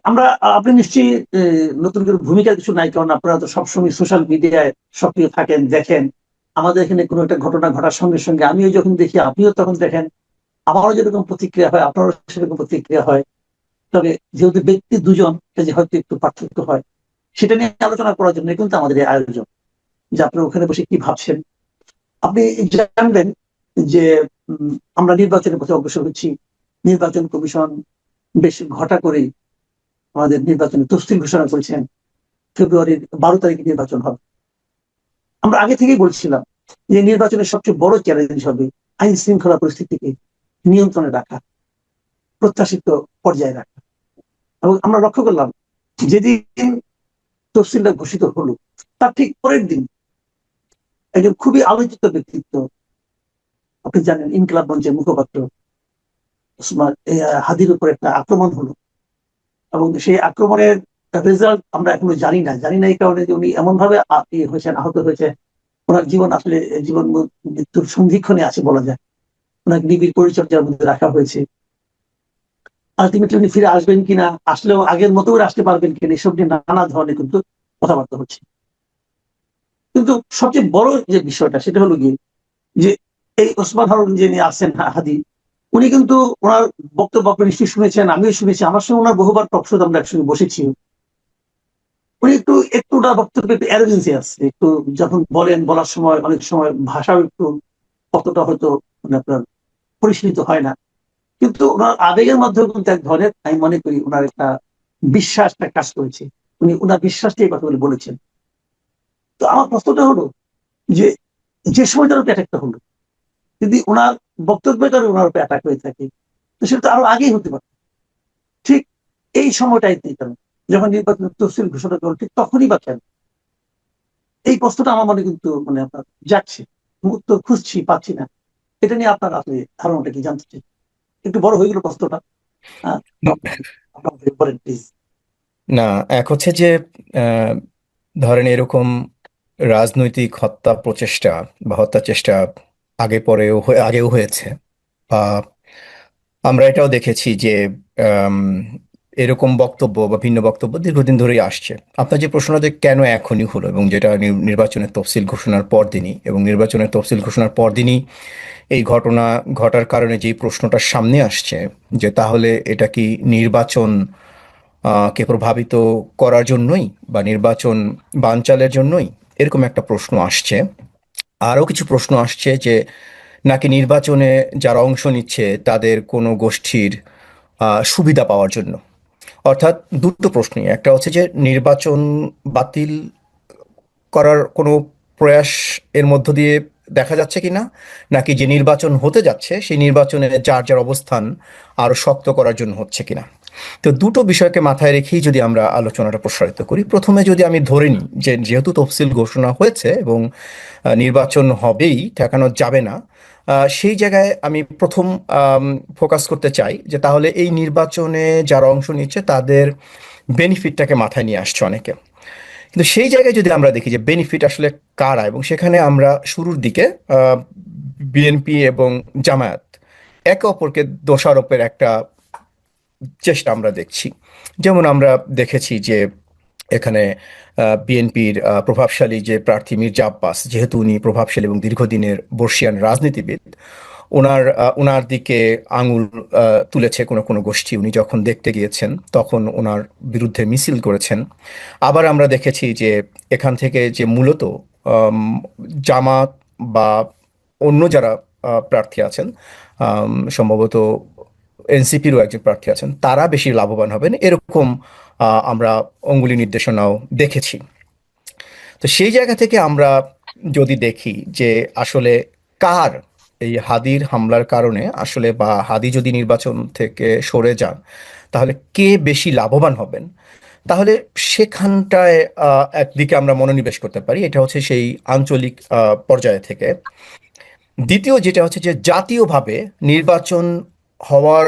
আমরা আপনি নিশ্চয়ই নতুন করে ভূমিকা কিছু নাই, কারণ আপনারা তো সবসময় সোশ্যাল মিডিয়ায় সক্রিয় থাকেন, দেখেন। আমাদের এখানে কোনো একটা ঘটনা ঘটার সঙ্গে সঙ্গে আমিও যখন দেখি, আপনিও তখন দেখেন। আমারও যেরকম প্রতিক্রিয়া হয়, আপনারও সেরকম প্রতিক্রিয়া হয়। তবে যেহেতু ব্যক্তি দুজন, কাজে হয়তো একটু পার্থক্য হয়। সেটা নিয়ে আলোচনা করার জন্য কিন্তু আমাদের এই আয়োজন, যে আপনি ওখানে বসে কি ভাবছেন। আপনি জানবেন যে আমরা নির্বাচনের পথে অগ্রসর হচ্ছি। নির্বাচন কমিশন বেশ ঘটা করে আমাদের নির্বাচনের তফসিল ঘোষণা করেছেন। ফেব্রুয়ারির 12 তারিখে নির্বাচন হবে। আমরা আগে থেকেই বলছিলাম যে নির্বাচনের সবচেয়ে বড় চ্যালেঞ্জ হবে আইন শৃঙ্খলা পরিস্থিতিকে নিয়ন্ত্রণে রাখা, প্রত্যাশিত পর্যায়ে রাখা। এবং আমরা লক্ষ্য করলাম, যেদিন তফসিলটা ঘোষিত হলো, তার ঠিক পরের দিন একজন খুবই আলোচিত ব্যক্তিত্ব, আপনি জানেন, ইনকিলাব মঞ্চের মুখপাত্র ওসমান হাদির উপর একটা আক্রমণ হলো। এবং সেই আক্রমণের রেজাল্ট আমরা এখনো জানি না এই কারণে যে উনি এমন ভাবে হয়েছেন, আহত হয়েছে। ওনার জীবন আসলে জীবন মৃত্যুর সন্ধিক্ষণে আছে বলা যায়। ওনাকে নিবিড় পরিচর্যার মধ্যে রাখা হয়েছে। আলটিমেটলি উনি ফিরে আসবেন কিনা, আসলেও আগের মতো করে আসতে পারবেন কিনা, এসব নিয়ে নানা ধরনের কিন্তু কথাবার্তা হচ্ছে। কিন্তু সবচেয়ে বড় যে বিষয়টা, সেটা হলো গিয়ে যে এই ওসমান হারুন যিনি আছেন, হাদি, উনি কিন্তু ওনার বক্তব্য আপনি নিশ্চয়ই শুনেছেন, আমিও শুনেছি। আমার সঙ্গে ওনার বহুবার টকশোতে আমরা একসঙ্গে বসেছি। উনি একটু ওনার বক্তব্যে একটু অ্যারোগেন্সি আছে, একটু যখন বলার সময় অনেক সময় ভাষাও একটু অতটা হয়তো মানে আপনার পরিশীলিত হয় না। কিন্তু ওনার আবেগের মাধ্যমে কিন্তু এক ধরনের, আমি মনে করি, ওনার একটা বিশ্বাসটা কাজ করেছে। উনি ওনার বিশ্বাসটি এই কথাগুলি বলেছেন। তো আমার প্রশ্নটা হলো যে, যে সময়টার উপর অ্যাটাকটা হলো, যদি ওনার বক্তব্যটার ওনার উপর অ্যাটাক হয়ে থাকে, তো সেটা তো আরো আগেই হতে পারে। ঠিক এই সময়টাই কেন, যখন নির্বাচন তফসিল ঘোষণা করল, ঠিক তখনই বা কেন? এই প্রশ্নটা আমার মনে কিন্তু মানে আপনার যাচ্ছে, উত্তর খুঁজছি, পাচ্ছি না। এটা নিয়ে আপনার আসলে ধারণাটা কি জানতে চাই। একটু বড় হয়ে গেল প্রশ্নটা। আহ, আপনার বলেন প্লিজ। না, এক হচ্ছে যে আহ, ধরেন এরকম রাজনৈতিক হত্যা প্রচেষ্টা বা হত্যা চেষ্টা আগেও হয়েছে। বা আমরা এটাও দেখেছি যে আম, এরকম বক্তব্য বা ভিন্ন বক্তব্য দীর্ঘদিন ধরেই আসছে। আপনার যে প্রশ্নটা যে কেন এখনই হলো, এবং যেটা নির্বাচনের তফসিল ঘোষণার পরদিনই, এবং নির্বাচনের তফসিল ঘোষণার পরদিনই এই ঘটনা ঘটার কারণে যে প্রশ্নটা সামনে আসছে, যে তাহলে এটা কি নির্বাচন কে প্রভাবিত করার জন্যই বা নির্বাচন বানচালের জন্যই, এরকম একটা প্রশ্ন আসছে। আরও কিছু প্রশ্ন আসছে যে নাকি নির্বাচনে যারা অংশ নিচ্ছে তাদের কোনো গোষ্ঠীর সুবিধা পাওয়ার জন্য। অর্থাৎ দুটো প্রশ্নই, একটা হচ্ছে যে নির্বাচন বাতিল করার কোনো প্রয়াস এর মধ্য দিয়ে দেখা যাচ্ছে কিনা, নাকি যে নির্বাচন হতে যাচ্ছে সেই নির্বাচনে যার যার অবস্থান আরো শক্ত করার জন্য হচ্ছে কিনা। তো দুটো বিষয়কে মাথায় রেখেই যদি আমরা আলোচনাটা প্রসারিত করি, প্রথমে যদি আমি ধরে নিই যে যেহেতু তফসিল ঘোষণা হয়েছে এবং নির্বাচন হবেই, ঠেকানো যাবে না, সেই জায়গায় আমি প্রথম ফোকাস করতে চাই যে তাহলে এই নির্বাচনে যারা অংশ নিচ্ছে তাদের বেনিফিটটাকে মাথায় নিয়ে আসছে অনেকে। কিন্তু সেই জায়গায় যদি আমরা দেখি যে বেনিফিট আসলে কারা, এবং সেখানে আমরা শুরুর দিকে বিএনপি এবং জামায়াত একে অপরকে দোষারোপের একটা চেষ্টা আমরা দেখছি। যেমন আমরা দেখেছি যে এখানে বিএনপির প্রভাবশালী যে প্রার্থী মির্জা আব্বাস, যেহেতু উনি প্রভাবশালী এবং দীর্ঘদিনের বর্ষিয়ান রাজনীতিবিদ, ওনার দিকে আঙুল তুলেছে কোনো কোনো গোষ্ঠী। উনি যখন দেখতে গিয়েছেন তখন ওনার বিরুদ্ধে মিছিল করেছেন। আবার আমরা দেখেছি যে এখান থেকে যে মূলত আম, জামাত বা অন্য যারা প্রার্থী আছেন, সম্ভবত এনসিপিরও একজন প্রার্থী আছেন, তারা বেশি লাভবান হবেন, এরকম আমরা অঙ্গুলি নির্দেশনাও দেখেছি। তো সেই জায়গা থেকে আমরা যদি দেখি যে আসলে কার এই হাদির হামলার কারণে আসলে, বা হাদি যদি নির্বাচন থেকে সরে যান তাহলে কে বেশি লাভবান হবেন, তাহলে সেখানটায় একদিকে আমরা মনোনিবেশ করতে পারি, এটা হচ্ছে সেই আঞ্চলিক পর্যায়ে থেকে। দ্বিতীয় যেটা হচ্ছে যে জাতীয়ভাবে নির্বাচন হওয়ার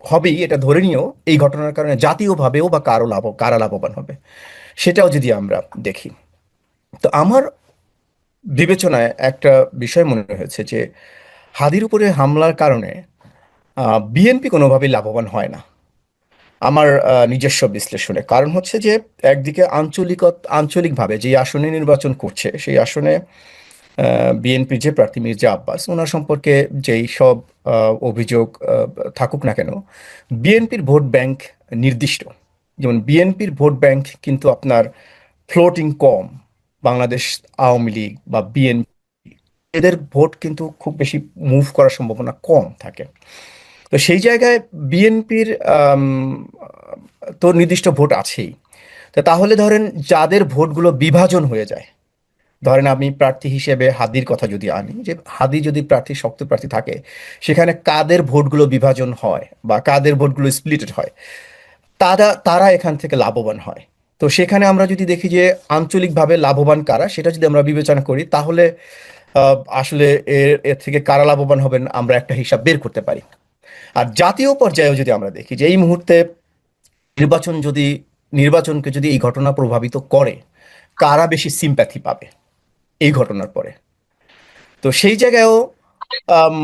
হবেই এটা ধরে নিয়েও এই ঘটনার কারণে জাতীয়ভাবেও বা কারা লাভবান হবে, সেটাও যদি আমরা দেখি। তো আমার বিবেচনায় একটা বিষয় মনে হয়েছে যে হাদির উপরে হামলার কারণে বিএনপি কোনোভাবেই লাভবান হয় না। আমার নিজস্ব বিশ্লেষণে কারণ হচ্ছে যে একদিকে আঞ্চলিকভাবে যে আসনে নির্বাচন করছে সেই আসনে বিএনপির যে প্রার্থী মির্জা আব্বাস ওনার সম্পর্কে যেই সব অভিযোগ থাকুক না কেন, বিএনপির ভোট ব্যাংক নির্দিষ্ট। যেমন বিএনপির ভোট ব্যাংক কিন্তু আপনার ফ্লোটিং কম। বাংলাদেশ আওয়ামী লীগ বা বিএনপি এদের ভোট কিন্তু খুব বেশি মুভ করার সম্ভাবনা কম থাকে। তো সেই জায়গায় বিএনপির তো নির্দিষ্ট ভোট আছেই। তো তাহলে ধরেন যাদের ভোটগুলো বিভাজন হয়ে যায়, ধরেন আমি প্রার্থী হিসেবে হাদির কথা যদি আনি, যে হাদি যদি প্রার্থী শক্ত প্রার্থী থাকে, সেখানে কাদের ভোটগুলো বিভাজন হয় বা কাদের ভোটগুলো স্প্লিটেড হয়, তারা তারা এখান থেকে লাভবান হয়। তো সেখানে আমরা যদি দেখি যে আঞ্চলিকভাবে লাভবান কারা, সেটা যদি আমরা বিবেচনা করি, তাহলে আসলে এর এর থেকে কারা লাভবান হবেন আমরা একটা হিসাব বের করতে পারি। আর জাতীয় পর্যায়েও যদি আমরা দেখি যে এই মুহূর্তে নির্বাচনকে যদি এই ঘটনা প্রভাবিত করে, কারা বেশি সিম্প্যাথি পাবে এই ঘটনার পরে, তো সেই জায়গায়ও আম,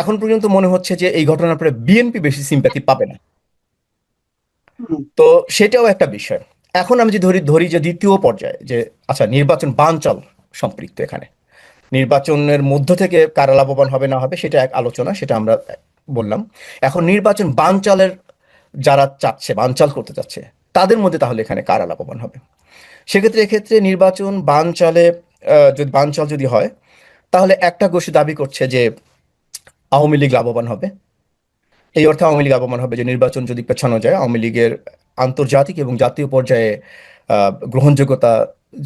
এখন পর্যন্ত মনে হচ্ছে যে এই ঘটনার পরে বিএনপি বেশি সিম্প্যাথি পাবে না। হুম, তো সেটাও একটা বিষয়। এখন আমি যদি ধরি ধরি যে দ্বিতীয় পর্যায়ে যে আচ্ছা নির্বাচন বানচাল সম্পৃক্ত এখানে, নির্বাচনের মধ্য থেকে কারা লাভবান হবে না হবে সেটা এক আলোচনা, সেটা আমরা বললাম। এখন নির্বাচন বানচালের যারা চাচ্ছে, বানচাল করতে চাচ্ছে, তাদের মধ্যে তাহলে এখানে কারা লাভবান হবে? সেক্ষেত্রে এক্ষেত্রে নির্বাচন বানচালে যদি বানচাল যদি হয়, তাহলে একটা গোষ্ঠী দাবি করছে যে আওয়ামী লীগ লাভবান হবে। এই অর্থে আওয়ামী লীগ লাভবান হবে যে নির্বাচন যদি পেছানো যায়, আওয়ামী লীগের আন্তর্জাতিক এবং জাতীয় পর্যায়ে গ্রহণযোগ্যতা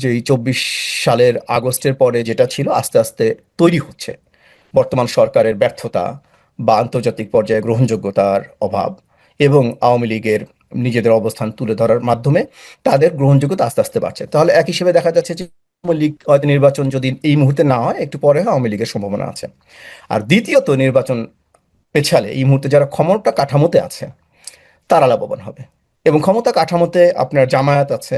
যেই 24 সালের আগস্টের পরে যেটা ছিল আস্তে আস্তে তৈরি হচ্ছে, বর্তমান সরকারের ব্যর্থতা বা আন্তর্জাতিক পর্যায়ে গ্রহণযোগ্যতার অভাব এবং আওয়ামী লীগের নিজেদের অবস্থান তুলে ধরার মাধ্যমে তাদের গ্রহণযোগ্যতা আস্তে আস্তে বাড়ছে। তাহলে এক হিসেবে দেখা যাচ্ছে যে আওয়ামী লীগ হয়তো নির্বাচন যদি এই মুহূর্তে না হয়, একটু পরে হয়, আওয়ামী লীগের সম্ভাবনা আছে। আর দ্বিতীয়ত নির্বাচন পেছালে এই মুহূর্তে যারা ক্ষমতা কাঠামোতে আছে তারা লাভবান হবে। এবং ক্ষমতা কাঠামোতে আপনার জামায়াত আছে,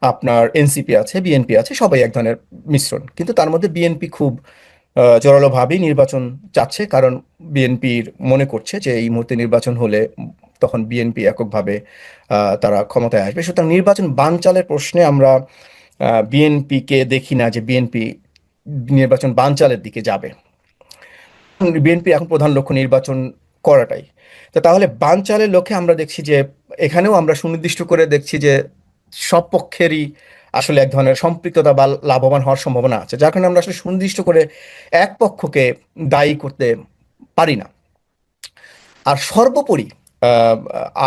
আপনার এনসিপি আছে, বিএনপি আছে, সবাই এক ধরনের মিশ্রণ, কিন্তু তার মধ্যে বিএনপি খুব জোরালোভাবেই নির্বাচন চাচ্ছে, কারণ বিএনপির মনে করছে যে এই মুহূর্তে নির্বাচন হলে তখন বিএনপি এককভাবে তারা ক্ষমতায় আসবে। সুতরাং নির্বাচন বানচালের প্রশ্নে আমরা বিএনপিকে দেখি না যে বিএনপি নির্বাচন বানচালের দিকে যাবে। বিএনপি এখন প্রধান লক্ষ্য নির্বাচন করাটাই। তো তাহলে বানচালের লক্ষ্যে আমরা দেখছি যে এখানেও আমরা সুনির্দিষ্ট করে দেখছি যে সব পক্ষেরই আসলে এক ধরনের সম্পৃক্ততা বা লাভবান হওয়ার সম্ভাবনা আছে, যার কারণে আমরা আসলে সুনির্দিষ্ট করে এক পক্ষকে দায়ী করতে পারি না। আর সর্বোপরি আহ,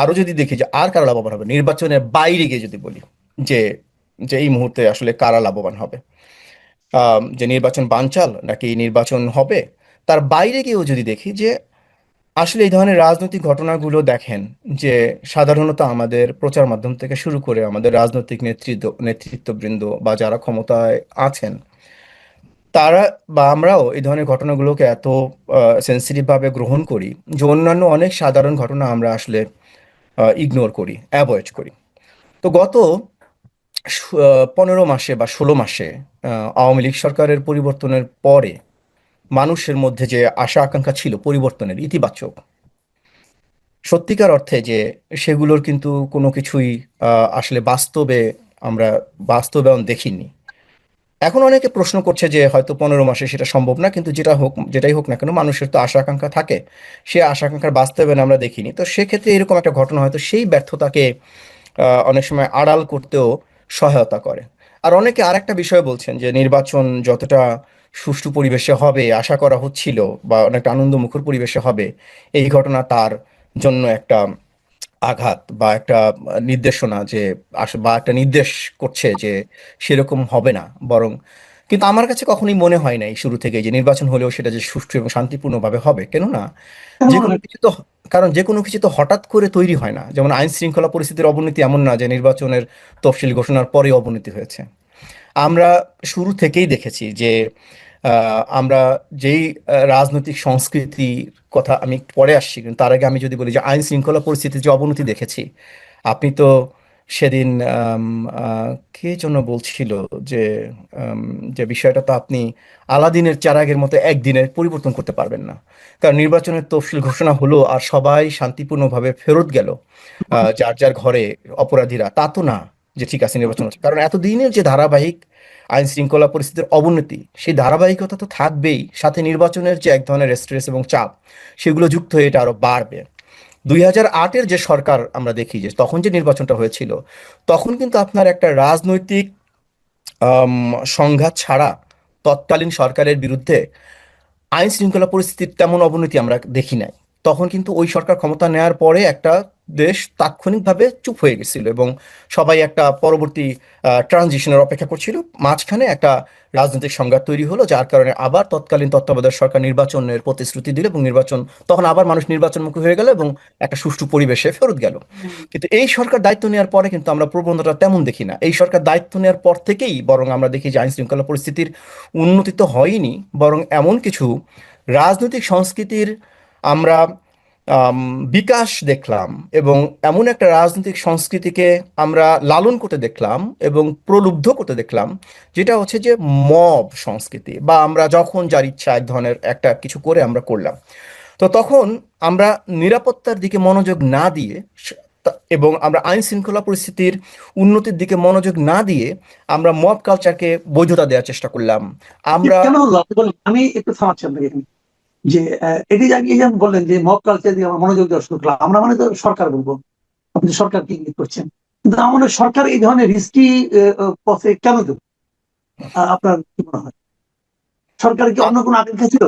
আরো যদি দেখি যে আর কারা লাভবান হবে নির্বাচনের বাইরে গিয়ে, যদি বলি যে যে এই মুহূর্তে আসলে কারা লাভবান হবে, যে নির্বাচন বানচাল নাকি নির্বাচন হবে, তার বাইরে গিয়েও যদি দেখি যে আসলে এই ধরনের রাজনৈতিক ঘটনাগুলো দেখেন যে সাধারণত আমাদের প্রচার মাধ্যম থেকে শুরু করে আমাদের রাজনৈতিক নেতৃত্ববৃন্দ বা যারা ক্ষমতায় আছেন, তারা বা আমরাও এই ধরনের ঘটনাগুলোকে এত সেন্সিটিভ ভাবে গ্রহণ করি যে অন্যান্য অনেক সাধারণ ঘটনা আমরা আসলে ইগনোর করি, অ্যাভয়েড করি। তো গত 15 মাসে বা 16 মাসে আওয়ামী লীগ সরকারের পরিবর্তনের পরে মানুষের মধ্যে যে আশা আকাঙ্ক্ষা ছিল পরিবর্তনের ইতিবাচক, সত্যিকার অর্থে যে সেগুলোর কিন্তু কোনো কিছুই আসলে আমরা বাস্তবায়ন দেখিনি। এখন অনেকে প্রশ্ন করছে যে হয়তো 15 মাসে সেটা সম্ভব না, কিন্তু যেটাই হোক না কেন মানুষের তো আশা আকাঙ্ক্ষা থাকে, সে আশা আকাঙ্ক্ষার বাস্তবায়ন আমরা দেখিনি। তো সেক্ষেত্রে এরকম একটা ঘটনা হয়তো সেই ব্যর্থতাকে অনেক সময় আড়াল করতেও সহায়তা করে। আর অনেকে আরেকটা বিষয় বলছেন যে নির্বাচন যতটা সুষ্ঠু পরিবেশে হবে আশা করা হচ্ছিল বা অনেকটা আনন্দমুখর পরিবেশে হবে, এই ঘটনা তার জন্য একটা আঘাত বা একটা নির্দেশনা যে বা একটা নির্দেশ করছে যে সেরকম হবে না বরং। কিন্তু আমার কাছে কখনোই মনে হয় নাই শুরু থেকে যে নির্বাচন হলেও সেটা যে সুষ্ঠু এবং শান্তিপূর্ণভাবে হবে, কেননা যে কোনো কেন? কিছু তো কারণ যে কোনো কিছু তো হঠাৎ করে তৈরি হয় না। যেমন আইন শৃঙ্খলা পরিস্থিতির অবনতি এমন না যে নির্বাচনের তফসিল ঘোষণার পরে অবনতি হয়েছে। আমরা শুরু থেকেই দেখেছি যে আমরা যেই রাজনৈতিক সংস্কৃতির কথা আমি একটু পরে আসছি, কিন্তু তার আগে আমি যদি বলি যে আইন শৃঙ্খলা পরিস্থিতির যে অবনতি দেখেছি, আপনি তো সেদিন কে যেন বলছিল যে আম, যে বিষয়টা তো আপনি আলাদিনের চারাগের মতো একদিনে পরিবর্তন করতে পারবেন না। কারণ নির্বাচনের তফসিল ঘোষণা হলো আর সবাই শান্তিপূর্ণভাবে ফেরত গেল যার যার ঘরে, অপরাধীরা, তা তো না যে ঠিক আছে নির্বাচন হচ্ছে। কারণ এতদিনের যে ধারাবাহিক আইন শৃঙ্খলা পরিস্থিতির অবনতি, সেই ধারাবাহিকতা তো থাকবেই, সাথে নির্বাচনের যে এক ধরনের স্ট্রেস এবং চাপ, সেগুলো যুক্ত হয়ে এটা আরো বাড়বে। 2008-এর যে সরকার আমরা দেখি যে তখন যে নির্বাচনটা হয়েছিল, তখন কিন্তু আপনার একটা রাজনৈতিক আম, সংঘাত ছাড়া তৎকালীন সরকারের বিরুদ্ধে আইন শৃঙ্খলা পরিস্থিতির তেমন অবনতি আমরা দেখি নাই। তখন কিন্তু ওই সরকার ক্ষমতা নেওয়ার পরে একটা দেশ তাৎক্ষণিকভাবে চুপ হয়ে গেছিল এবং সবাই একটা পরবর্তী ট্রানজিশনের অপেক্ষা করছিল। মাঝখানে একটা রাজনৈতিক সংঘাত তৈরি হলো, যার কারণে আবার তৎকালীন তত্ত্বাবধায়ক সরকার নির্বাচনের প্রতিশ্রুতি দিল এবং নির্বাচন, তখন আবার মানুষ নির্বাচনমুখী হয়ে গেল এবং একটা সুষ্ঠু পরিবেশে ফেরত গেল। কিন্তু এই সরকার দায়িত্ব নেওয়ার পরে কিন্তু আমরা প্রবণতাটা তেমন দেখি না। এই সরকার দায়িত্ব নেওয়ার পর থেকেই বরং আমরা দেখি যে আইন শৃঙ্খলা পরিস্থিতির উন্নতি তো হয়নি, বরং এমন কিছু রাজনৈতিক সংস্কৃতির আমরা আম, বিকাশ দেখলাম এবং এমন একটা রাজনৈতিক সংস্কৃতিকে আমরা লালন করতে দেখলাম এবং প্রলুব্ধ করতে দেখলাম, যেটা হচ্ছে যে মব সংস্কৃতি, বা আমরা যখন যার ইচ্ছা এক ধরনের একটা কিছু করে আমরা করলাম। তো তখন আমরা নিরাপত্তার দিকে মনোযোগ না দিয়ে এবং আমরা আইন শৃঙ্খলা পরিস্থিতির উন্নতির দিকে মনোযোগ না দিয়ে আমরা মব কালচারকে বৈধতা দেওয়ার চেষ্টা করলাম। আমরা কেন হলো আপনি বলেন, আমি একটু থামাচ্ছি আপনাকে এখানে। যে এটি আগে এই যে আপনি বললেন যে মব কালচার দিয়ে আমরা মনোযোগ দেওয়া শুরু করলাম, আমরা মানে তো সরকার বলবো, আপনি সরকারকে ইঙ্গিত করছেন, কিন্তু আমার মনে হয় সরকার এই ধরনের রিস্কি পথে কেন দেবে? আপনার কি মনে হয়, সরকার কি অন্য কোনো আকাঙ্ক্ষা ছিল?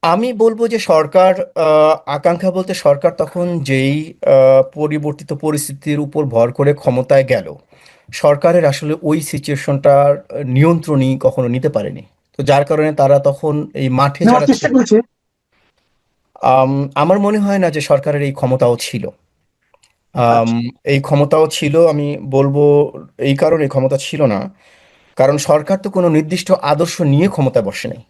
আমি বলবো যে সরকার আকাঙ্ক্ষা বলতে, সরকার তখন যেই পরিবর্তিত পরিস্থিতির উপর ভর করে ক্ষমতায় গেল, সরকারের আসলে ওই সিচুয়েশনটার নিয়ন্ত্রণই কখনো নিতে পারেনি। তো যার কারণে তারা তখন এই মাঠে নেওয়ার যারা চেষ্টা ছিল, করেছে। আমার মনে হয় না যে সরকারের এই ক্ষমতাও ছিল। আম, আচ্ছা। এই ক্ষমতাও ছিল, আমি বলবো এই কারণে এই ক্ষমতা ছিল না, কারণ সরকার তো কোনো নির্দিষ্ট আদর্শ নিয়ে ক্ষমতায় বসে নাই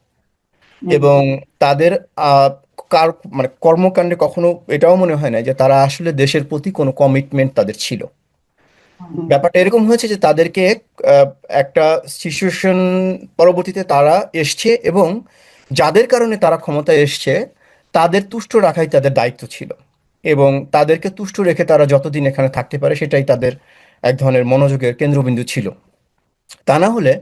হুম, এবং তাদের আহ, কার মানে কর্মকাণ্ডে কখনো এটাও মনে হয় না যে তারা আসলে দেশের প্রতি কোনো কমিটমেন্ট তাদের ছিল। হুম। ব্যাপারটা এরকম হয়েছে যে তাদেরকে আহ, একটা সিচুয়েশন পরবর্তীতে তারা এসছে এবং যাদের কারণে তারা ক্ষমতায় এসছে তাদের তুষ্ট রাখাই তাদের দায়িত্ব ছিল, এবং তাদেরকে তুষ্ট রেখে তারা যতদিন এখানে থাকতে পারে সেটাই তাদের এক ধরনের মনোযোগের কেন্দ্রবিন্দু ছিল। তা না হলে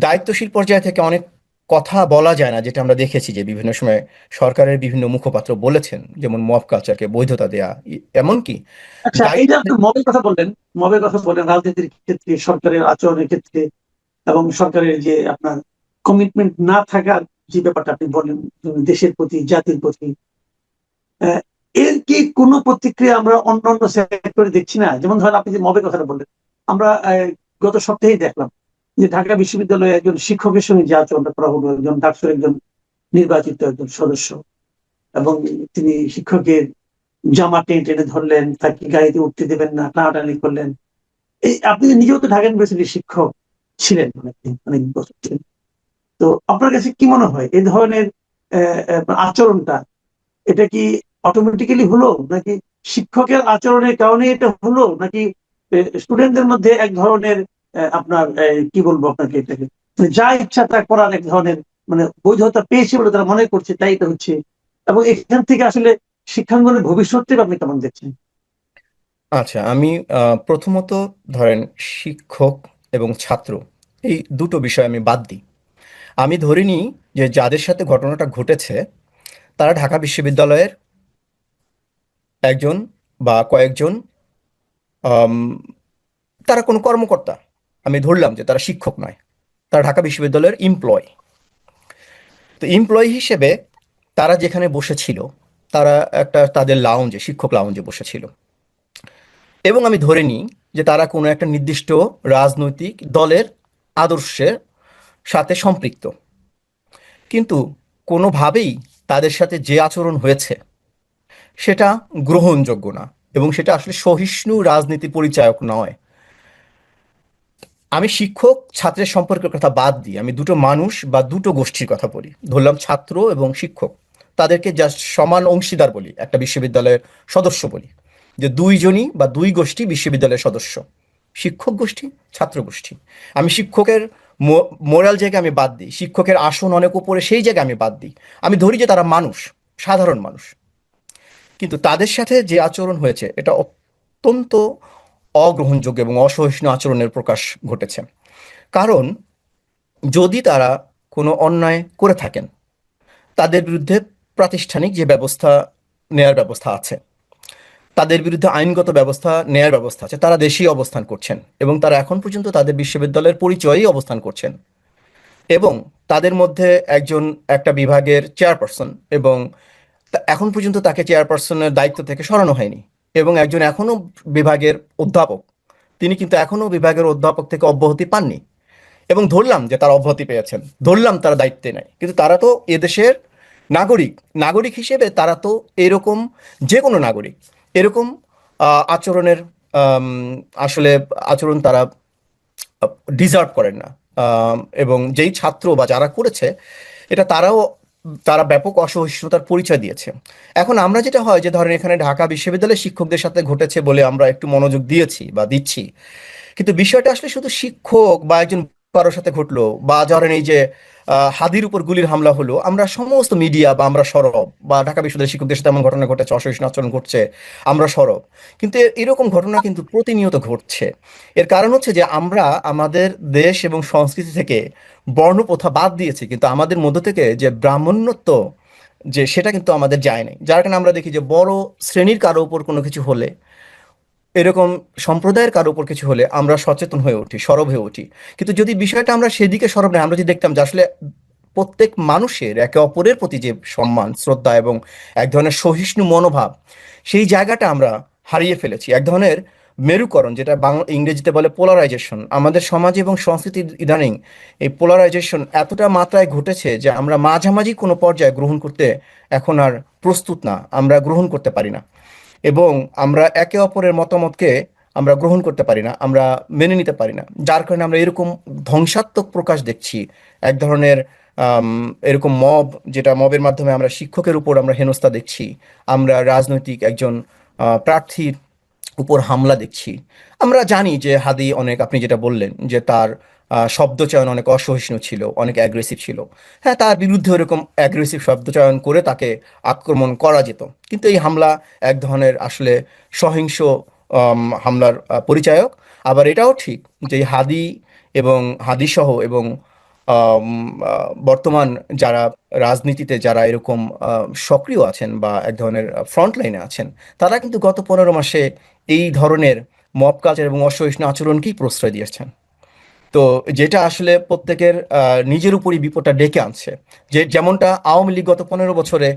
দায়িত্বশীল পর্যায় থেকে অনেক কথা বলা যায় না, যেটা আমরা দেখেছি যে বিভিন্ন সময় সরকারের বিভিন্ন মুখপাত্র বলেছেন, যেমন মব কালচারকে বৈধতা দেয়া, এমনকি আচ্ছা, এই যে দায়িত্ব। আপনি মবের কথা বললেন, মবের কথা বললেন রাজনীতির ক্ষেত্রে, সরকারের আচরণের ক্ষেত্রে, এবং সরকারের যে আপনার কমিটমেন্ট না থাকার যে ব্যাপারটা আপনি বললেন, দেশের প্রতি, জাতির প্রতি, আহ, এর কি কোনো প্রতিক্রিয়া আমরা অন্য অন্য সেক্টরে দেখছি না? যেমন ধরেন আপনি যে মবের কথাটা বললেন, আমরা গত সপ্তাহেই দেখলাম যে ঢাকা বিশ্ববিদ্যালয়ে একজন শিক্ষকের সঙ্গে যে আচরণটা করা হলো, একজন ডাক্তার, একজন নির্বাচিত একজন সদস্য, এবং তিনি শিক্ষকের জামা টেনে টেনে ধরলেন, তাকে গাড়িতে উঠতে দেবেন না, টানাটানি করলেন। এই আপনি নিজেও তো ঢাকা ইউনিভার্সিটির শিক্ষক ছিলেন, অনেকদিন, অনেক বছর ছিলেন। তো আপনার কাছে কি মনে হয় এই ধরনের আচরণটা, এটা কি অটোমেটিক্যালি হলো, নাকি শিক্ষকের আচরণের কারণে এটা হলো, নাকি স্টুডেন্টদের মধ্যে এক ধরনের আপনার কি বলবো আপনাকে, এটাকে মানে যা ইচ্ছা তা করার এক ধরনের মানে বৈধতা পেয়েছে বলে তারা মনে করছে, তাই এটা হচ্ছে? এবং এখান থেকে আসলে শিক্ষাঙ্গনের ভবিষ্যৎটাকে আপনি কেমন দেখছেন? আচ্ছা, আমি প্রথমত ধরেন শিক্ষক এবং ছাত্র, এই দুটো বিষয় আমি বাদ দিই। আমি ধরে নিই যে যাদের সাথে ঘটনাটা ঘটেছে তারা ঢাকা বিশ্ববিদ্যালয়ের একজন বা কয়েকজন, আম, তারা কোনো কর্মকর্তা। আমি ধরলাম যে তারা শিক্ষক নয়, তারা ঢাকা বিশ্ববিদ্যালয়ের এমপ্লয়। তো এমপ্লয়ি হিসেবে তারা যেখানে বসেছিল, তারা একটা তাদের লাউঞ্জে, শিক্ষক লাউঞ্জে বসেছিল, এবং আমি ধরে নিই যে তারা কোনো একটা নির্দিষ্ট রাজনৈতিক দলের আদর্শের সাথে সম্পৃক্ত। কিন্তু কোনোভাবেই তাদের সাথে যে আচরণ হয়েছে সেটা গ্রহণযোগ্য না, এবং সেটা আসলে সহিষ্ণু রাজনীতি পরিচায়ক নয়। আমি শিক্ষক ছাত্রের সম্পর্কের কথা বাদ দিই, আমি দুটো মানুষ বা দুটো গোষ্ঠীর কথা বলি, ধরলাম ছাত্র এবং শিক্ষক, তাদেরকে জাস্ট সমান অংশীদার বলি, একটা বিশ্ববিদ্যালয়ের সদস্য বলি। যে দুইজনই বা দুই গোষ্ঠী বিশ্ববিদ্যালয়ের সদস্য, শিক্ষক গোষ্ঠী, ছাত্র গোষ্ঠী। আমি শিক্ষকের মোরাল জায়গায় আমি বাদ দিই, শিক্ষকের আসন অনেক উপরে সেই জায়গায় আমি বাদ দিই, আমি ধরি যে তারা মানুষ, সাধারণ মানুষ। কিন্তু তাদের সাথে যে আচরণ হয়েছে এটা অত্যন্ত অগ্রহণযোগ্য এবং অসহিষ্ণু আচরণের প্রকাশ ঘটেছে। কারণ যদি তারা কোনো অন্যায় করে থাকেন, তাদের বিরুদ্ধে প্রাতিষ্ঠানিক যে ব্যবস্থা নেয়ার ব্যবস্থা আছে, তাদের বিরুদ্ধে আইনগত ব্যবস্থা নেয়ার ব্যবস্থা আছে, তারা দেশেই অবস্থান করছেন এবং তারা এখন পর্যন্ত তাদের বিশ্ববিদ্যালয়ের পরিচয়েই অবস্থান করছেন। এবং তাদের মধ্যে একজন একটা বিভাগের চেয়ারপারসন, এবং এখন পর্যন্ত তাকে চেয়ারপারসনের দায়িত্ব থেকে সরানো হয়নি। এবং একজন এখনো বিভাগের অধ্যাপক, তিনি কিন্তু এখনো বিভাগের অধ্যাপক থেকে অব্যাহতি পাননি। এবং ধরলাম যে তারা অব্যাহতি পেয়েছেন, ধরলাম তারা দায়িত্বে নেয়, কিন্তু তারা তো এদেশের নাগরিক। নাগরিক হিসেবে তারা তো এরকম, যে কোনো নাগরিক এরকম আচরণের আম, আসলে আচরণ তারা ডিজার্ভ করেন না। এবং যেই ছাত্র বা যারা করেছে এটা, তারা ব্যাপক অসহিষ্ণুতার পরিচয় দিয়েছে। এখন আমরা যেটা হয় যে ধরেন এখানে ঢাকা বিশ্ববিদ্যালয়ের শিক্ষকদের সাথে ঘটেছে বলে আমরা একটু মনোযোগ দিয়েছি বা দিচ্ছি, কিন্তু বিষয়টা আসলে শুধু শিক্ষক বা একজন কারোর সাথে ঘটলো, বা ধরেন এই যে হাদির উপর গুলির হামলা হলো, আমরা সমস্ত মিডিয়া বা আমরা সরব, বা ঢাকা বিশ্ববিদ্যালয়ের শিক্ষকদের সাথে এমন ঘটনা ঘটেছে, অসহিষ্ণু আচরণ ঘটছে, আমরা সরব। কিন্তু এরকম ঘটনা কিন্তু প্রতিনিয়ত ঘটছে। এর কারণ হচ্ছে যে আমরা আমাদের দেশ এবং সংস্কৃতি থেকে বর্ণপ্রথা বাদ দিয়েছি, কিন্তু আমাদের মধ্য থেকে যে ব্রাহ্মণ্যত্ব, যে সেটা কিন্তু আমাদের যায় নাই। যার কারণে আমরা দেখি যে বড় শ্রেণীর কারো উপর কোনো কিছু হলে, এরকম সম্প্রদায়ের কারো উপর কিছু হলে আমরা সচেতন হয়ে উঠি, সরব হয়ে উঠি। কিন্তু যদি বিষয়টা আমরা সেদিকে সরব না, আমরা যদি দেখতাম যে আসলে প্রত্যেক মানুষের একে অপরের প্রতি যে সম্মান, শ্রদ্ধা এবং এক ধরনের সহিষ্ণু মনোভাব, সেই জায়গাটা আমরা হারিয়ে ফেলেছি। এক ধরনের মেরুকরণ, যেটা বাংলা ইংরেজিতে বলে পোলারাইজেশন, আমাদের সমাজে এবং সংস্কৃতির ইদানিং এই পোলারাইজেশন এতটা মাত্রায় ঘটেছে যে আমরা মাঝামাঝি কোনো পর্যায়ে গ্রহণ করতে এখন আর প্রস্তুত না, আমরা গ্রহণ করতে পারি না। এবং আমরা একে অপরের মতামতকে আমরা গ্রহণ করতে পারি না, আমরা মেনে নিতে পারি না। যার কারণে আমরা এরকম ধ্বংসাত্মক প্রকাশ দেখছি, এক ধরনের এরকম মব, যেটা মবের মাধ্যমে আমরা শিক্ষকের উপর আমরা হেনস্থা দেখছি, আমরা রাজনৈতিক একজন প্রার্থীর উপর হামলা দেখছি। আমরা জানি যে হাদি অনেক, আপনি যেটা বললেন যে তার শব্দচয়ন অনেক অসহিষ্ণু ছিল, অনেক অ্যাগ্রেসিভ ছিল। হ্যাঁ, তার বিরুদ্ধে ওরকম অ্যাগ্রেসিভ শব্দচয়ন করে তাকে আক্রমণ করা যেত, কিন্তু এই হামলা এক ধরনের আসলে সহিংস হামলার পরিচায়ক। আবার এটাও ঠিক যে হাদি এবং হাদি সহ এবং আম, বর্তমান যারা রাজনীতিতে যারা এরকম সক্রিয় আছেন বা এক ধরনের ফ্রন্ট লাইনে আছেন, তারা কিন্তু গত 15 মাসে এই ধরনের মব কালচার এবং অসহিষ্ণু আচরণকেই প্রশ্রয় দিয়েছেন। তো যেটা আসলে প্রত্যেকের নিজের উপরই বিপদটা ডেকে আনছে। যে যেমনটা আওয়ামী লীগ গত 15 বছরে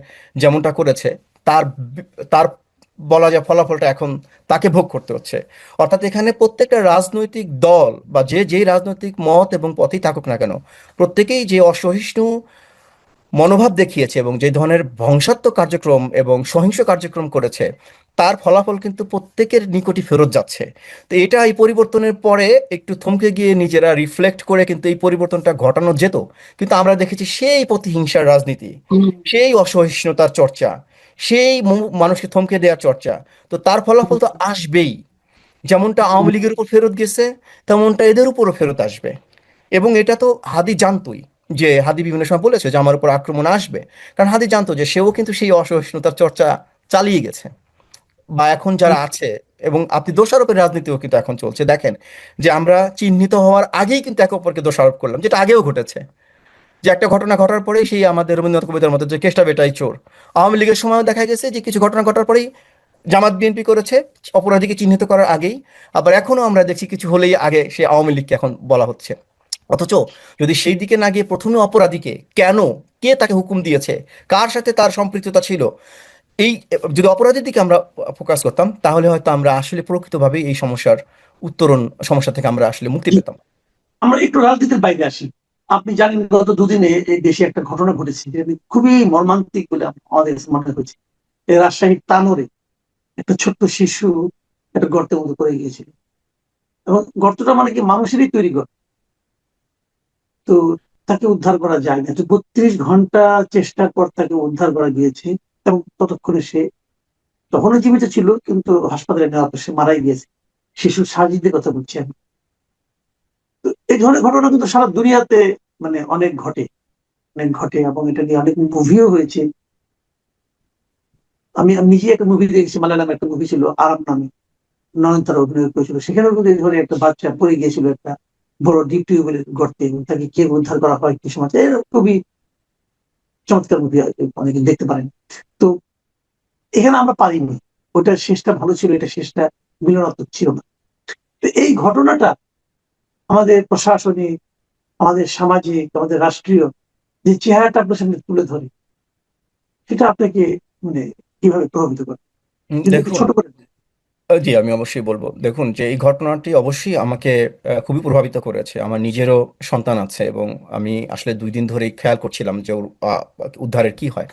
যেমনটা করেছে, তার তার বলা যায় ফলাফলটা এখন তাকে ভোগ করতে হচ্ছে। অর্থাৎ এখানে প্রত্যেকটা রাজনৈতিক দল বা যে যেই রাজনৈতিক মত এবং পথেই থাকুক না কেন, প্রত্যেকেই যে অসহিষ্ণু মনোভাব দেখিয়েছে এবং যে ধরনের ধ্বংসাত্মক কার্যক্রম এবং সহিংস কার্যক্রম করেছে, তার ফলাফল কিন্তু প্রত্যেকের নিকটই ফেরত যাচ্ছে। তো এটা, এই পরিবর্তনের পরে একটু থমকে গিয়ে নিজেরা রিফ্লেক্ট করে কিন্তু এই পরিবর্তনটা ঘটানো যেত। কিন্তু আমরা দেখেছি সেই প্রতিহিংসার রাজনীতি, সেই অসহিষ্ণুতার চর্চা, সেই মানুষকে থমকে দেওয়ার চর্চা। তো তার ফলাফল তো আসবেই। যেমনটা আওয়ামী লীগের উপর ফেরত গেছে, তেমনটা এদের উপরও ফেরত আসবে। এবং এটা তো হাদি জানতোই, যে হাদি বিভিন্ন সময় বলেছে যে আমার উপর আক্রমণ আসবে। কারণ হাদি জানতো যে সেও কিন্তু সেই অসহিষ্ণুতার চর্চা চালিয়ে গেছে, বা এখন যারা আছে। এবং আপনি দোষারোপের রাজনীতিও কিন্তু এখন চলছে, দেখেন যে আমরা চিহ্নিত হওয়ার আগেই কিন্তু একে অপরকে দোষারোপ করলাম, যেটা আগেও ঘটেছে। যে একটা ঘটনা ঘটার পরেই সেই আমাদের রবীন্দ্রনাথ কবিতার মতো যে কেষ্টা বেটাই চোর, আওয়ামী লীগের সময় দেখা গেছে যে কিছু ঘটনা ঘটার পরেই জামাত বিএনপি করেছে অপরাধীকে চিহ্নিত করার আগেই। আবার এখনো আমরা দেখছি কিছু হলেই আগে সে আওয়ামী লীগকে এখন বলা হচ্ছে। অথচ যদি সেই দিকে না গিয়ে প্রথমে অপরাধীকে কেন, কে তাকে হুকুম দিয়েছে, কার সাথে তার সম্পৃক্ততা ছিল, এই যদি অপরাধীর দিকে আমরা ফোকাস করতাম, তাহলে হয়তো আমরা আসলে প্রকৃতভাবে এই সমস্যার উত্তরণ, সমস্যা থেকে আমরা আসলে মুক্তি পেতাম। আমরা একটু রাজনীতির বাইরে আসি। আপনি জানেন গত দুদিনে এই দেশে একটা ঘটনা ঘটেছে, যেটা খুবই মর্মান্তিক বলে আমাদের কাছে মনে হয়েছে। এই রাজশাহীর তানোরে একটা ছোট্ট শিশু একটা গর্তের মধ্যে পড়ে গিয়েছিল, এবং গর্তটা মানে কি মানুষেরই তৈরি গর্ত। তো তাকে উদ্ধার করা যায় না, তো 32 ঘন্টা চেষ্টার পর তাকে উদ্ধার করা গিয়েছে, এবং ততক্ষণে সে তখনও জীবিত ছিল, কিন্তু হাসপাতালে নেওয়ার পর সে মারাই গিয়েছে। শিশু সাজিদের কথা বলছি আমি। তো এই ধরনের ঘটনা কিন্তু সারা দুনিয়াতে মানে অনেক ঘটে, অনেক ঘটে, এবং এটা নিয়ে অনেক মুভিও হয়েছে। আমি আমি নিজে একটা মুভি দেখেছি, মালায়ালাম একটা মুভি ছিল আরাম নামে, নয়নতারা অভিনয় করেছিল। সেখানেও কিন্তু এই ধরনের একটা বাচ্চা পড়ে গিয়েছিল একটা বড় ডিপ টিউবওয়েলের গর্তে, এবং তাকে কে উদ্ধার করা হয় কি সময়, খুবই চমৎকার মুভি, অনেকে দেখতে পারেন। তো এখানে আমরা পারিনি, ওটার শেষটা ভালো ছিল, এটা শেষটা মিলনাত্মক ছিল না। তো এই ঘটনাটা আমাদের প্রশাসনিক, আমাদের সামাজিক, আমাদের রাষ্ট্রীয় যে চেহারাটা আপনার সামনে তুলে ধরে, সেটা আপনাকে মানে কিভাবে প্রভাবিত করে, যদি একটু দেখুন, ছোট করে দেন। জি আমি অবশ্যই বলবো। দেখুন যে এই ঘটনাটি অবশ্যই আমাকে খুবই প্রভাবিত করেছে। আমার নিজেরও সন্তান আছে এবং আমি আসলে 2 দিন ধরেই খেয়াল করছিলাম যে ওর উদ্ধারের কি হয়।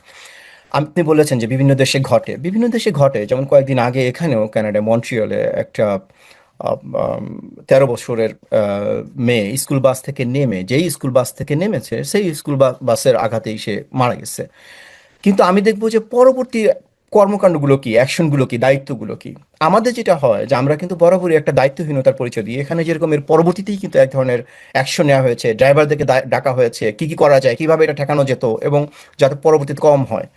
আপনি বলেছেন যে বিভিন্ন দেশে ঘটে, বিভিন্ন দেশে ঘটে, যেমন কয়েকদিন আগে এখানেও কানাডায় মন্ট্রিয়লে একটা 13 বছরের মেয়ে স্কুল বাস থেকে নেমে, যেই স্কুল বাস থেকে নেমেছে সেই স্কুল বাসের আঘাতেই সে মারা গেছে। কিন্তু আমি দেখবো যে পরবর্তী কর্মকাণ্ডগুলো কি, অ্যাকশনগুলো কি, দায়িত্বগুলো কি। আমাদের যেটা হয় যে আমরা কিন্তু বরাবরই একটা দায়িত্বহীনতার পরিচয় দিই। এখানে যেরকম এর পরবর্তীতেই কিন্তু এক ধরনের অ্যাকশন নেওয়া হয়েছে, ড্রাইভারদেরকে ডাকা হয়েছে কি কি করা যায়, কিভাবে এটা ঠেকানো যেত এবং যাতে পরবর্তীতে কম হয়।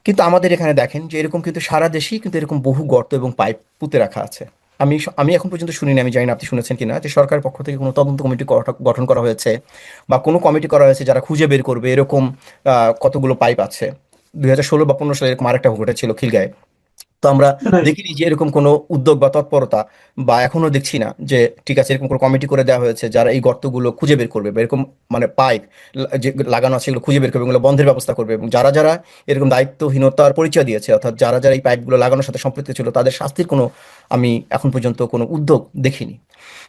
কিন্তু আমাদের এখানে দেখেন যে এরকম কিন্তু সারা দেশেই কিন্তু এরকম বহু গর্ত এবং পাইপ পুঁতে রাখা আছে। আমি এখন পর্যন্ত শুনিনি, আমি জানি না আপনি শুনেছেন কিনা, যে সরকারের পক্ষ থেকে কোনো তদন্ত কমিটি গঠন করা হয়েছে বা কোনো কমিটি করা হয়েছে যারা খুঁজে বের করবে এরকম কতগুলো পাইপ আছে। 2016 বা 15 সালে এরকম আরেকটা ঘটেছিল খিলগাঁয়ে। তো আমরা Right. দেখিনি যে এরকম কোনো উদ্যোগ বা তৎপরতা, বা এখনো দেখছি না যে ঠিক আছে এরকম কোনো কমিটি করে দেওয়া হয়েছে যারা এই গর্তগুলো খুঁজে বের করবে, বা এরকম মানে পাইপ যে লাগানো আছে এগুলো খুঁজে বের করবে, এগুলো বন্ধের ব্যবস্থা করবে, এবং যারা যারা এরকম দায়িত্বহীনতার পরিচয় দিয়েছে, অর্থাৎ যারা যারা এই পাইপগুলো লাগানোর সাথে সম্পৃক্ত ছিল, তাদের শাস্তির কোনো আমি এখন পর্যন্ত কোনো উদ্যোগ দেখিনি।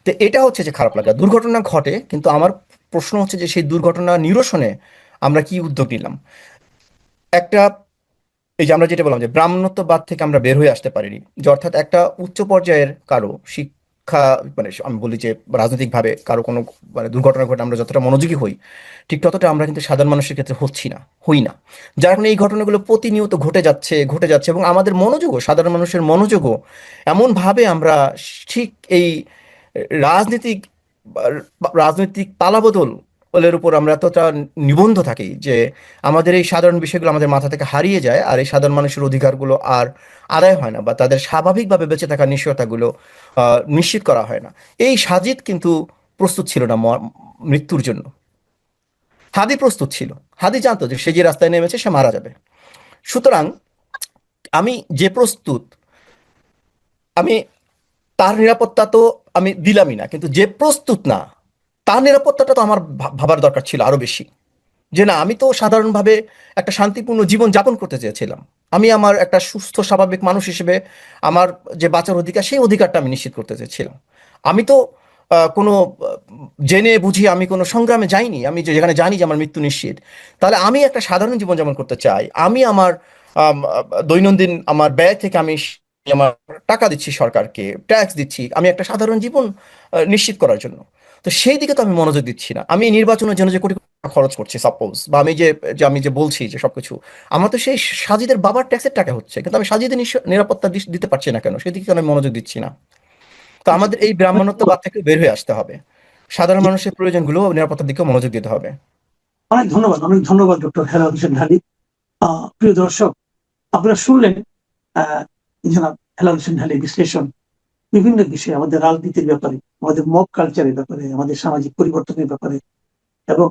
তো এটা হচ্ছে যে খারাপ লাগা, দুর্ঘটনা ঘটে, কিন্তু আমার প্রশ্ন হচ্ছে যে সেই দুর্ঘটনা নিরসনে আমরা কি উদ্যোগ নিলাম। একটা, এই যে আমরা যেটা বললাম যে ব্রাহ্মণত্ববাদ থেকে আমরা বের হয়ে আসতে পারিনি, যে অর্থাৎ একটা উচ্চ পর্যায়ের কারো শিক্ষা, মানে আমি বলি যে রাজনৈতিকভাবে কারো কোনো মানে দুর্ঘটনা ঘটে আমরা যতটা মনোযোগী হই, ঠিক ততটা আমরা কিন্তু সাধারণ মানুষের ক্ষেত্রে হই না। যার কারণে এই ঘটনাগুলো প্রতিনিয়ত ঘটে যাচ্ছে এবং আমাদের মনোযোগও, সাধারণ মানুষের মনোযোগও এমনভাবে আমরা ঠিক এই রাজনীতিক রাজনৈতিক পালাবদল এর উপর আমরা এতটা নিবন্ধ থাকি যে আমাদের এই সাধারণ বিষয়গুলো আমাদের মাথা থেকে হারিয়ে যায়, আর এই সাধারণ মানুষের অধিকারগুলো আর আদায় হয় না, বা তাদের স্বাভাবিকভাবে বেঁচে থাকার নিশ্চয়তাগুলো নিশ্চিত করা হয় না। এই সাজিদ কিন্তু প্রস্তুত ছিল না মৃত্যুর জন্য। হাদি প্রস্তুত ছিল। হাদি জানতো যে সে যে রাস্তায় নেমেছে সে মারা যাবে। সুতরাং আমি যে প্রস্তুত, আমি তার নিরাপত্তা তো আমি দিলামই না, কিন্তু যে প্রস্তুত না তার নিরাপত্তাটা তো আমার ভাবার দরকার ছিল আরো বেশি। যে না, আমি তো সাধারণভাবে একটা শান্তিপূর্ণ জীবন যাপন করতে চেয়েছিলাম। আমি আমার একটা সুস্থ স্বাভাবিক মানুষ হিসেবে আমার যে বাঁচার অধিকার, সেই অধিকারটা আমি নিশ্চিত করতে চেয়েছিলাম। আমি তো কোনো জেনে বুঝি আমি কোনো সংগ্রামে যাইনি। আমি যেখানে জানি যে আমার মৃত্যু নিশ্চিত, তাহলে আমি একটা সাধারণ জীবনযাপন করতে চাই। আমি আমার দৈনন্দিন আমার ব্যয় থেকে আমি আমার টাকা দিচ্ছি সরকারকে, ট্যাক্স দিচ্ছি আমি একটা সাধারণ জীবন নিশ্চিত করার জন্য। তো সেই দিকে তো আমি মনোযোগ দিচ্ছি না। আমি নির্বাচনের জন্য যে কোটি কোটি টাকা খরচ করছি সাপোজ, বা আমি যে যে আমি যে বলছি যে সবকিছু আমার তো সেই সাজিদের বাবার ট্যাক্সের টাকা হচ্ছে, কিন্তু আমি সাজিদের নিরাপত্তা দিতে পারছি না কেন, সেদিকে কেন আমি মনোযোগ দিচ্ছি না। তো আমাদের এই ব্রাহ্মণত্ববাদ থেকে বের হয়ে আসতে হবে, সাধারণ মানুষের প্রয়োজনগুলো নিরাপত্তার দিকেও মনোযোগ দিতে হবে। অনেক ধন্যবাদ, অনেক ধন্যবাদ ডক্টর হেলাল হোসেন ঢালী। প্রিয় দর্শক, আপনারা শুনলেন আহ জনাব হেলাল হোসেন ঢালীর বিশ্লেষণ বিভিন্ন বিষয়ে, আমাদের রাজনীতির ব্যাপারে, আমাদের মব কালচারের ব্যাপারে, আমাদের সামাজিক পরিবর্তনের ব্যাপারে, এবং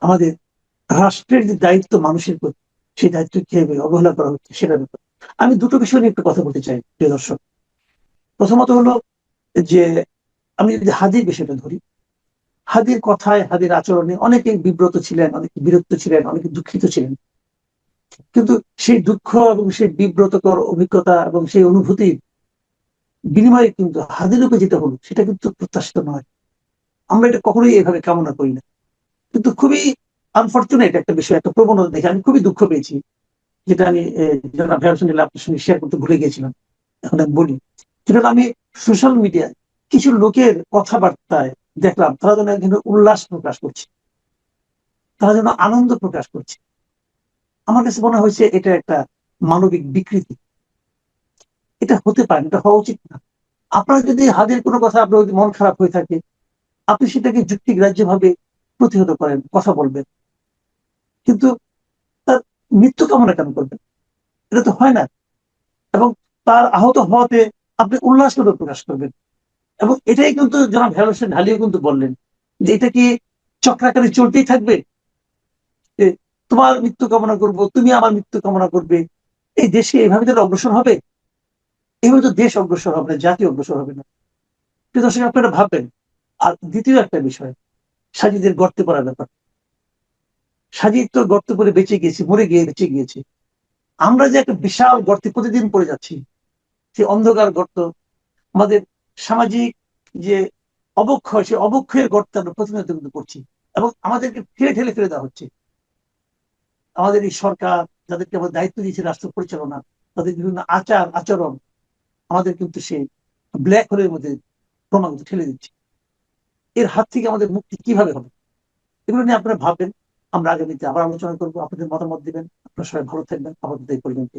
আমাদের রাষ্ট্রের যে দায়িত্ব মানুষের প্রতি, সেই দায়িত্ব কিভাবে অবহেলা করা হচ্ছে সেটার ব্যাপারে। আমি দুটো বিষয় নিয়ে একটু কথা বলতে চাই প্রিয় দর্শক। প্রথমত হলো যে, আমি যদি হাদির বিষয়টা ধরি, হাদির কথায়, হাদির আচরণে অনেকে বিব্রত ছিলেন, অনেকে বিরক্ত ছিলেন, অনেকে দুঃখিত ছিলেন। কিন্তু সেই দুঃখ এবং সেই বিব্রতকর অভিজ্ঞতা এবং সেই অনুভূতির বিনিময়ে কিন্তু হাদির রূপে যেটা হলো, সেটা কিন্তু প্রত্যাশিত নয়। আমরা এটা কখনোই এভাবে কামনা করি না। কিন্তু খুবই আনফর্চুনেট একটা বিষয়, একটা প্রবণতা দেখে আমি খুবই দুঃখ পেয়েছি, যেটা আমি যারা ভ্যাবসন আপনার সঙ্গে শেয়ার করতে ভুলে গিয়েছিলাম, এখন আমি বলি। সেটা হলো, আমি সোশ্যাল মিডিয়ায় কিছু লোকের কথাবার্তায় দেখলাম তারা যেন এক ধরনের উল্লাস প্রকাশ করছে, তারা যেন আনন্দ প্রকাশ করছে। আমার কাছে মনে হয়েছে এটা একটা মানবিক বিকৃতি। এটা হতে পারে না, এটা হওয়া উচিত না। আপনার যদি হাদির কোনো কথা আপনার যদি মন খারাপ হয়ে থাকে, আপনি সেটাকে যুক্তিগ্রাহ্য ভাবে প্রতিহত করেন, কথা বলবেন, কিন্তু তার মৃত্যু কামনা কেন করবেন? এটা তো হয় না। এবং তার আহত হওয়াতে আপনি উল্লাস করে প্রকাশ করবেন। এবং এটাই কিন্তু জনাব হেলাল হোসেন ঢালিও কিন্তু বললেন যে এটা কি চক্রাকারে চলতেই থাকবে, যে তোমার মৃত্যু কামনা করব, তুমি আমার মৃত্যু কামনা করবে, এই দেশে এভাবে তারা অগ্রসর হবে? এভাবে তো দেশ অগ্রসর হবে না, জাতি অগ্রসর হবে না। প্রিয় দর্শক, আপনারা ভাববেন। আর দ্বিতীয় একটা বিষয়, সাজিদের গর্তে পড়ার ব্যাপার। সাজিদ তো গর্তে পড়ে বেঁচে গিয়েছে, মরে গিয়ে বেঁচে গিয়েছে। আমরা যে একটা বিশাল গর্তে প্রতিদিন পড়ে যাচ্ছি, সেই অন্ধকার গর্ত, আমাদের সামাজিক যে অবক্ষয়, সেই অবক্ষয়ের গর্তে আমরা প্রতিনিয়ত কিন্তু করছি, এবং আমাদেরকে ঠেলে ঠেলে ফেলে দেওয়া হচ্ছে। আমাদের এই সরকার, যাদেরকে আমরা দায়িত্ব দিয়েছে রাষ্ট্র পরিচালনা, তাদের বিভিন্ন আচার আচরণ আমাদের কিন্তু সেই ব্ল্যাক হোলের মধ্যে ক্রমাগত ঠেলে দিচ্ছে। এর হাত থেকে আমাদের মুক্তি কিভাবে হবে, এগুলো নিয়ে আপনারা ভাববেন। আমরা আগামীতে আবার আলোচনা করবো, আপনাদের মতামত দিবেন। আপনারা সবাই ভালো থাকবেন। আপাতত এই পর্যন্ত।